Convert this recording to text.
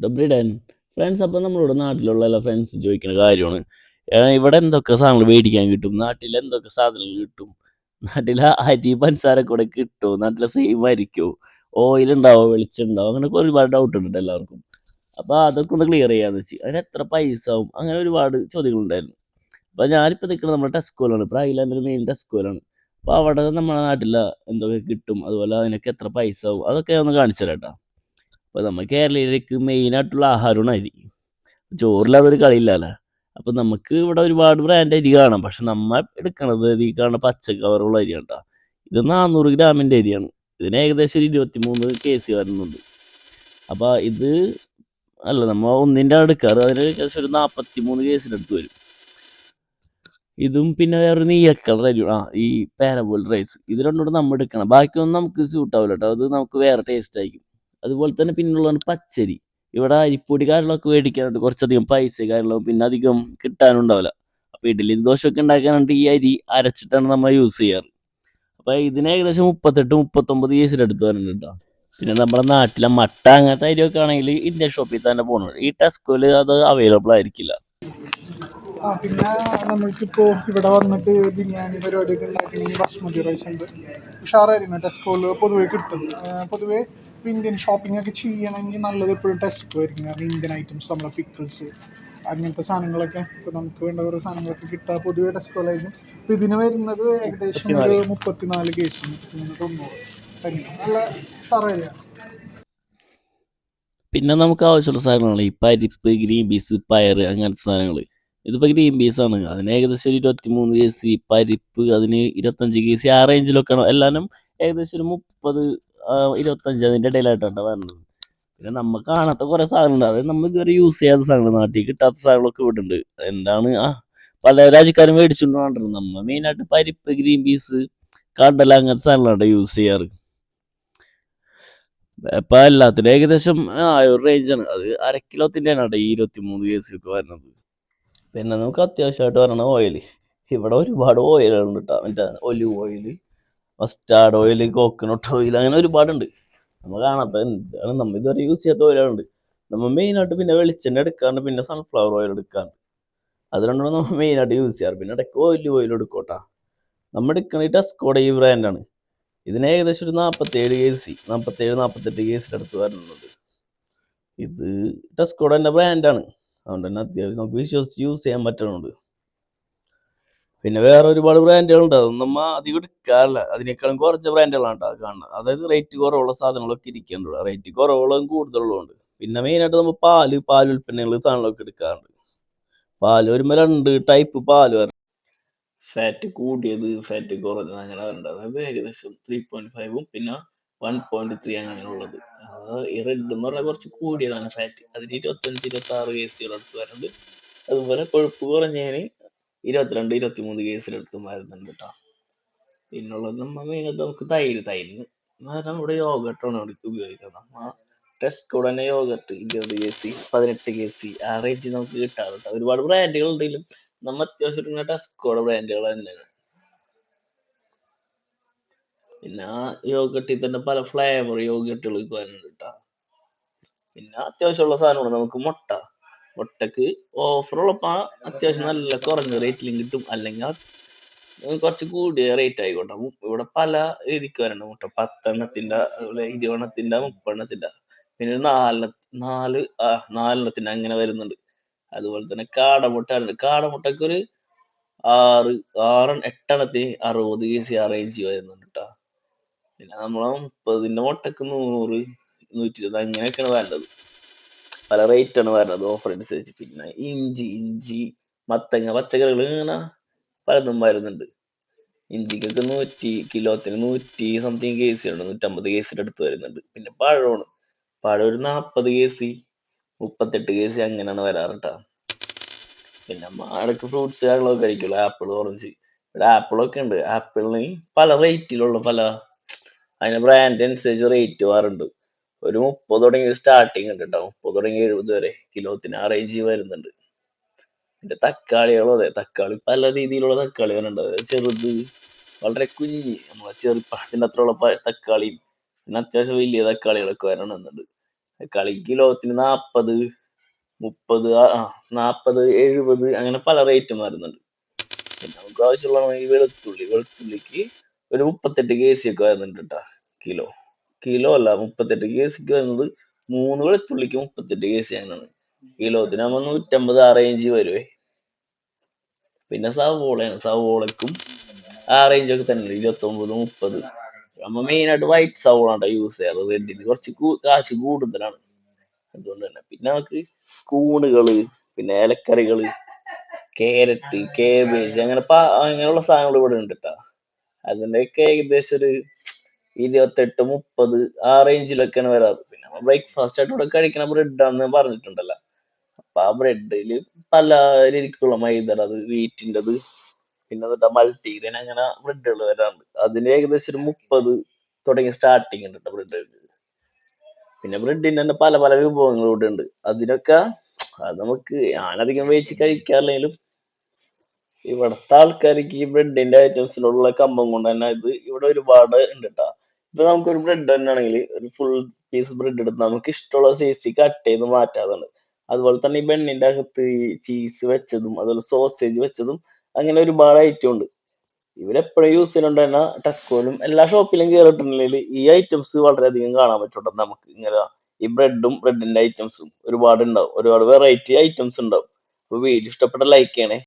ഡബ്രിഡൻ friends. അപ്പം നമ്മളോട് നാട്ടിലുള്ള എല്ലാ ഫ്രണ്ട്സ് ചോദിക്കുന്ന കാര്യമാണ്, ഇവിടെ എന്തൊക്കെ സാധനങ്ങൾ മേടിക്കാൻ കിട്ടും, നാട്ടിൽ എന്തൊക്കെ സാധനങ്ങൾ കിട്ടും, നാട്ടിലെ അരി പഞ്ചസാര കൂടെ കിട്ടുമോ, നാട്ടിലെ സെയിം ആയിരിക്കുമോ, ഓയിൽ ഉണ്ടാവോ, വെളിച്ചം ഉണ്ടാവും, അങ്ങനെയൊക്കെ ഒരുപാട് ഡൗട്ട് ഉണ്ട് എല്ലാവർക്കും. അപ്പോൾ അതൊക്കെ ഒന്ന് ക്ലിയർ ചെയ്യാന്ന് വെച്ച്. അതിന് എത്ര പൈസ ആവും, അങ്ങനെ ഒരുപാട് ചോദ്യങ്ങളുണ്ടായിരുന്നു. അപ്പോൾ ഞാനിപ്പോൾ നിൽക്കുന്നത് നമ്മുടെ ടെസ്കോയിലാണ്. ഇപ്പോൾ ഐലാൻഡിൽ മെയിൻ ടെസ്കോയിലാണ്. അപ്പോൾ അവിടെ നമ്മുടെ നാട്ടിൽ എന്തൊക്കെ കിട്ടും, അതുപോലെ അതിനൊക്കെ എത്ര പൈസ ആവും, അതൊക്കെ ഒന്ന് കാണിച്ചു തരാം കേട്ടോ. അപ്പോൾ നമ്മൾ കേരളീയർക്ക് മെയിനായിട്ടുള്ള ആഹാരമാണ് അരി. ചോറില്ലാതെ ഒരു കളിയില്ലല്ലോ. അപ്പോൾ നമുക്ക് ഇവിടെ ഒരുപാട് ബ്രാൻഡ് അരി കാണാം. പക്ഷെ നമ്മൾ എടുക്കണത് ഈ കാണുന്ന പച്ച കവറുള്ള അരിയാണ് കേട്ടോ. ഇത് 400 ഗ്രാമിൻ്റെ അരിയാണ്. ഇതിന് ഏകദേശം ഒരു 23 KC വരുന്നുണ്ട്. അപ്പോൾ ഇത് അല്ല, നമ്മൾ ഒന്നിൻ്റെ എടുക്കാറ്, അതിന് ഏകദേശം ഒരു 43 KCൻ്റെ അടുത്ത് വരും. ഇതും പിന്നെ വേറൊരു നീല കളർ അരി, ഈ പാരബോൾ റൈസ്, ഇത് രണ്ടും നമ്മൾ എടുക്കണം. ബാക്കിയൊന്നും നമുക്ക് സ്യൂട്ടാവില്ല കേട്ടോ. അത് നമുക്ക് വേറെ ടേസ്റ്റ് ആയിരിക്കും. അതുപോലെ തന്നെ പിന്നുള്ളതാണ് പച്ചരി. ഇവിടെ അരിപ്പൊടി കാര്യങ്ങളൊക്കെ മേടിക്കാനുണ്ട്, കുറച്ചധികം പൈസ കാര്യങ്ങളും, പിന്നെ അധികം കിട്ടാനും ഉണ്ടാവില്ല. അപ്പോൾ ഇഡ്ഡലി ദോശയൊക്കെ ഉണ്ടാക്കാനായിട്ട് ഈ അരി അരച്ചിട്ടാണ് നമ്മൾ യൂസ് ചെയ്യാറ്. അപ്പോൾ ഇതിന് ഏകദേശം 38-39 കേസിൻ്റെ അടുത്ത് വരുന്നുണ്ട് കേട്ടോ. പിന്നെ നമ്മുടെ നാട്ടിലെ മട്ട അങ്ങനത്തെ അരിയൊക്കെ ആണെങ്കിൽ ഇന്ത്യൻ ഷോപ്പിൽ തന്നെ പോകണം. ഈ ടെസ്കോയിൽ അത് അവൈലബിൾ ആയിരിക്കില്ല. പിന്നെ നമ്മൾക്കിപ്പോൾ ഇവിടെ വന്നിട്ട് ബിരിയാണി പരിപാടിയൊക്കെ ഉണ്ടാക്കണമെങ്കിൽ ബസ്മതി റൈസ് ഉണ്ട്, ഉഷാറായിരുന്നു. ടെസ്കോയിൽ പൊതുവെ കിട്ടും. പൊതുവേ ഇപ്പോൾ ഇന്ത്യൻ ഷോപ്പിംഗ് ഒക്കെ ചെയ്യണമെങ്കിൽ നല്ലത് എപ്പോഴും ടെസ്കോ ആയിരിക്കും. കാരണം ഇന്ത്യൻ ഐറ്റംസ്, നമ്മളെ പിക്കിൾസ്, അങ്ങനത്തെ സാധനങ്ങളൊക്കെ ഇപ്പോൾ നമുക്ക് വേണ്ട കുറേ സാധനങ്ങളൊക്കെ കിട്ടുക പൊതുവേ ടെസ്കോയിലായിരിക്കും. ഇപ്പോൾ ഇതിന് വരുന്നത് ഏകദേശം ഒരു 34 കേസ്, 90 നല്ല ഉഷാറായിരിക്കും. പിന്നെ നമുക്ക് ആവശ്യമുള്ള സാധനങ്ങൾ ഈ പരിപ്പ്, ഗ്രീൻ പീസ്, പയർ, അങ്ങനത്തെ സാധനങ്ങൾ. ഇതിപ്പോൾ ഗ്രീൻ പീസാണ്, അതിന് ഏകദേശം ഒരു 23 KC. പരിപ്പ് അതിന് 25 KC. ആ റേഞ്ചിലൊക്കെയാണ്. എല്ലാവരും ഏകദേശം ഒരു 30, 25 അതിൻ്റെ ഇടയിലായിട്ടാണ് വരുന്നത്. പിന്നെ നമ്മൾ കാണാത്ത കുറേ സാധനങ്ങളുണ്ട്, അതായത് നമ്മൾ ഇതുവരെ യൂസ് ചെയ്യാത്ത സാധനങ്ങൾ, നാട്ടിൽ കിട്ടാത്ത സാധനങ്ങളൊക്കെ ഇവിടെ ഉണ്ട്. എന്താണ് പല രാജ്യക്കാരും മേടിച്ചുകൊണ്ട് കൊണ്ടിരുന്നത്. നമ്മൾ മെയിനായിട്ട് പരിപ്പ്, ഗ്രീൻ പീസ്, കടല, അങ്ങനത്തെ സാധനങ്ങളാണ് യൂസ് ചെയ്യാറ്. ഇപ്പം എല്ലാത്തിനും ഏകദേശം ഒരു റേഞ്ചാണ്. അത് അരക്കിലോത്തിൻ്റെയാണ് കേട്ടോ ഈ 23 KC ഒക്കെ വരുന്നത്. പിന്നെ നമുക്ക് അത്യാവശ്യമായിട്ട് വരണ ഓയിൽ. ഇവിടെ ഒരുപാട് ഓയിലുണ്ട് കേട്ടോ. മറ്റേ olive oil, mustard oil, coconut oil, അങ്ങനെ ഒരുപാടുണ്ട്. നമ്മൾ കാണാത്ത എന്താണ്, നമ്മൾ ഇതുവരെ യൂസ് ചെയ്യാത്ത ഓയിലുണ്ട്. നമ്മൾ മെയിനായിട്ട് പിന്നെ വെളിച്ചെണ്ണ എടുക്കാണ്ട്, പിന്നെ സൺഫ്ലവർ ഓയിൽ എടുക്കാണ്ട്, അത് രണ്ടും നമ്മൾ മെയിനായിട്ട് യൂസ് ചെയ്യാറ്. പിന്നെ ഇടയ്ക്ക് ഒലിവ് ഓയിൽ എടുക്കോട്ടാ. നമ്മൾ എടുക്കുന്നത് ടെസ്കോയുടെ ഈ ബ്രാൻഡാണ്. ഇതിന് ഏകദേശം ഒരു 47 KC, 47-48 KCയുടെ അടുത്ത് വരുന്നത്. ഇത് ടെസ്കോയുടെ തന്നെ ബ്രാൻഡാണ്, അതുകൊണ്ട് തന്നെ അത്യാവശ്യം നമുക്ക് വിശ്വസിച്ച് യൂസ് ചെയ്യാൻ പറ്റുന്നുണ്ട്. പിന്നെ വേറെ ഒരുപാട് ബ്രാൻഡുകളുണ്ട്, അതൊന്നും നമ്മൾ അധികം എടുക്കാറില്ല. അതിനേക്കാളും കുറച്ച് ബ്രാൻഡുകളാണ് കേട്ടോ കാണുന്നത്. അതായത് റേറ്റ് കുറവുള്ള സാധനങ്ങളൊക്കെ ഇരിക്കുന്നുണ്ട്, റേറ്റ് കുറവുള്ളതും കൂടുതലുള്ളതുണ്ട്. പിന്നെ മെയിനായിട്ട് നമ്മൾ പാൽ ഉൽപ്പന്നങ്ങൾ സാധനങ്ങളൊക്കെ എടുക്കാറുണ്ട്. പാല് വരുമ്പോൾ 2 ടൈപ്പ് പാല് വരണം. ഫാറ്റ് കൂടിയത്, ഫാറ്റ് കുറഞ്ഞത്, അങ്ങനെ വരേണ്ടത്. അതായത് ഏകദേശം 3.5 പിന്നെ 1.3 അങ്ങനെയുള്ളത്. ഈ റെഡ് എന്ന് പറഞ്ഞാൽ കുറച്ച് കൂടിയതാണ് ഫാറ്റ്. അതിന് 25-26 KC അടുത്ത് വരുന്നുണ്ട്. അതുപോലെ കൊഴുപ്പ് കുറഞ്ഞതിന് 22-23 KC അടുത്തും വരുന്നുണ്ട് കേട്ടോ. പിന്നുള്ളത് നമ്മൾ മെയിനായിട്ട് നമുക്ക് തൈരിന് നമ്മുടെ യോഗട്ടാണ് അവിടെ ഉപയോഗിക്കുന്നത്. നമ്മ ടെസ്കോടെ തന്നെ യോഗട്ട് 20 KC, 18 KC, ആ റേഞ്ചിൽ നമുക്ക് കിട്ടാറുണ്ട്. ഒരുപാട് ബ്രാൻഡുകൾ ഉണ്ടെങ്കിലും നമ്മൾ അത്യാവശ്യം ടെസ്കോടെ ബ്രാൻഡുകൾ തന്നെയാണ്. പിന്നെ ആ യോഗട്ടിൽ തന്നെ പല ഫ്ലേവർ യോഗട്ടുകൾ വരുന്നുണ്ട് കേട്ടോ. പിന്നെ അത്യാവശ്യമുള്ള സാധനമാണ് നമുക്ക് മുട്ടക്ക് ഓഫറുള്ളപ്പോൾ അത്യാവശ്യം നല്ല കുറഞ്ഞ റേറ്റിലും കിട്ടും, അല്ലെങ്കിൽ കുറച്ച് കൂടിയ റേറ്റ് ആയിക്കോട്ടെ. ഇവിടെ പല രീതിക്ക് വരണം മുട്ട. 10 എണ്ണത്തിന്റെ, അതുപോലെ 20 എണ്ണത്തിന്റെ, 30 എണ്ണത്തിന്റെ, പിന്നെ നാലെണ്ണത്തിന്റെ അങ്ങനെ വരുന്നുണ്ട്. അതുപോലെ തന്നെ കാടമുട്ട ഉണ്ട്. കാടമുട്ടക്ക് ഒരു 8 എണ്ണത്തിന് 60 KC ആ റേഞ്ച് വരുന്നുണ്ട് കേട്ടോ. പിന്നെ നമ്മളെ 30ന്റെ മുട്ടക്ക് 100, 120 അങ്ങനെയൊക്കെയാണ് വേണ്ടത്. പല റേറ്റ് ആണ് വരുന്നത് ഓഫർ അനുസരിച്ച്. പിന്നെ ഇഞ്ചി, മത്തങ്ങ, പച്ചക്കറികൾ ഇങ്ങനെ പലതും വരുന്നുണ്ട്. ഇഞ്ചിക്കൊക്കെ കിലോത്തിന് 100 സംതിങ് KC ഉണ്ട്, 150 KCയുടെ അടുത്ത് വരുന്നുണ്ട്. പിന്നെ പഴം ഒരു 40 KC, 38 KC അങ്ങനെയാണ് വരാറ് കേട്ടോ. പിന്നെ ഇടയ്ക്ക് ഫ്രൂട്ട്സ് കാര്യങ്ങളൊക്കെ കഴിക്കുള്ളൂ, ആപ്പിൾ, ഓറഞ്ച്. ഇവിടെ ആപ്പിളൊക്കെ ഉണ്ട്. ആപ്പിളിന് പല റേറ്റിലുള്ള അതിന്റെ ബ്രാൻഡ് അനുസരിച്ച് റേറ്റ് മാറുന്നുണ്ട്. ഒരു 30 തുടങ്ങി സ്റ്റാർട്ടിങ് ഉണ്ട് കേട്ടോ. 30 തുടങ്ങി 70 വരെ കിലോത്തിന് ആ റേഞ്ച് വരുന്നുണ്ട്. പിന്നെ തക്കാളികളും അതെ, തക്കാളി പല രീതിയിലുള്ള തക്കാളി വരുന്നുണ്ട്. അതായത് ചെറുത്, വളരെ കുഞ്ഞി, നമ്മളെ ചെറുപ്പഴത്തിന്റെ അത്രയുള്ള തക്കാളിയും, പിന്നെ അത്യാവശ്യം വലിയ തക്കാളികളൊക്കെ വരണുണ്ട്. കളി കിലോത്തിന് 40, 30, 40, 70 അങ്ങനെ പല റേറ്റും വരുന്നുണ്ട്. പിന്നെ നമുക്ക് ആവശ്യമുള്ള ഈ വെളുത്തുള്ളിക്ക് ഒരു 38 KC ഒക്കെ വരുന്നുണ്ട് കേട്ടാ. കിലോ അല്ല, 38 KCക്ക് വരുന്നത് 3 വെളുത്തുള്ളിക്ക് 38 KC അങ്ങനെയാണ്. കിലോത്തിനാകുമ്പോ 150 ആ റേഞ്ച് വരുവേ. പിന്നെ സവോളക്കും ആ റേഞ്ച് ഒക്കെ തന്നെ 29, 30. നമ്മ മെയിൻ ആയിട്ട് വൈറ്റ് സവോള യൂസ് ചെയ്യാറ്. റെഡിന് കുറച്ച് കാശ് കൂടുതലാണ്, അതുകൊണ്ട് തന്നെ. പിന്നെ നമുക്ക് കൂണുകള്, പിന്നെ ഇലക്കറികള്, ക്യാരറ്റ്, കേബേജ് അങ്ങനെയുള്ള സാധനങ്ങൾ ഇവിടെ ഉണ്ട് കേട്ടാ. അതിന്റെയൊക്കെ ഏകദേശം ഒരു 28, 30 ആ റേഞ്ചിലൊക്കെയാണ് വരാറ്. പിന്നെ നമ്മൾ ബ്രേക്ക്ഫാസ്റ്റ് ആയിട്ട് ഇവിടെ കഴിക്കുന്ന ബ്രെഡ് ആണെന്ന് പറഞ്ഞിട്ടുണ്ടല്ലോ. അപ്പൊ ആ ബ്രെഡില് പല രീതിക്കുള്ള മൈദ, അത് വീറ്റിൻ്റെത്, പിന്നെ മൾട്ടിഗ്രെയിൻ, അങ്ങനെ ബ്രെഡുകൾ വരാറുണ്ട്. അതിന് ഏകദേശം ഒരു 30 തുടങ്ങി സ്റ്റാർട്ടിങ് ഉണ്ട് കേട്ടോ ബ്രെഡ്. പിന്നെ ബ്രെഡിന്റെ തന്നെ പല പല വിഭവങ്ങൾ ഇവിടെ ഉണ്ട്. അതിനൊക്കെ അത് നമുക്ക് ഞാനധികം വേവിച്ച് കഴിക്കാറില്ലെങ്കിലും ഇവിടുത്തെ ആൾക്കാർക്ക് ഈ ബ്രെഡിന്റെ ഐറ്റംസിലുള്ള കമ്പം കൊണ്ട് തന്നെ ഇത് ഇവിടെ ഒരുപാട് ഉണ്ട് കേട്ടാ. ഇപ്പൊ നമുക്കൊരു ബ്രെഡ് തന്നെ ആണെങ്കിൽ ഒരു ഫുൾ പീസ് ബ്രെഡ് എടുത്ത് നമുക്ക് ഇഷ്ടമുള്ള സൈസ് കട്ട് ചെയ്ത് മാറ്റാതാണ്. അതുപോലെ തന്നെ ഈ ബണ്ണിന്റെ അകത്ത് ഈ ചീസ് വെച്ചതും അതുപോലെ സോസേജ് വെച്ചതും അങ്ങനെ ഒരുപാട് ഐറ്റം ഉണ്ട്. ഇവരെപ്പോഴും യൂസ് ചെയ്യുന്നുണ്ട് തന്നെ. ടെസ്കോയിലും എല്ലാ ഷോപ്പിലും കയറിയിട്ടുണ്ടെങ്കിൽ ഈ ഐറ്റംസ് വളരെയധികം കാണാൻ പറ്റും നമുക്ക്. ഇങ്ങനെ ഈ ബ്രെഡിന്റെ ഐറ്റംസും ഒരുപാട് ഉണ്ടാവും, ഒരുപാട് വെറൈറ്റി ഐറ്റംസ് ഉണ്ടാവും. അപ്പൊ വീഡിയോ ഇഷ്ടപ്പെട്ട ലൈക്ക് ചെയ്യണേ.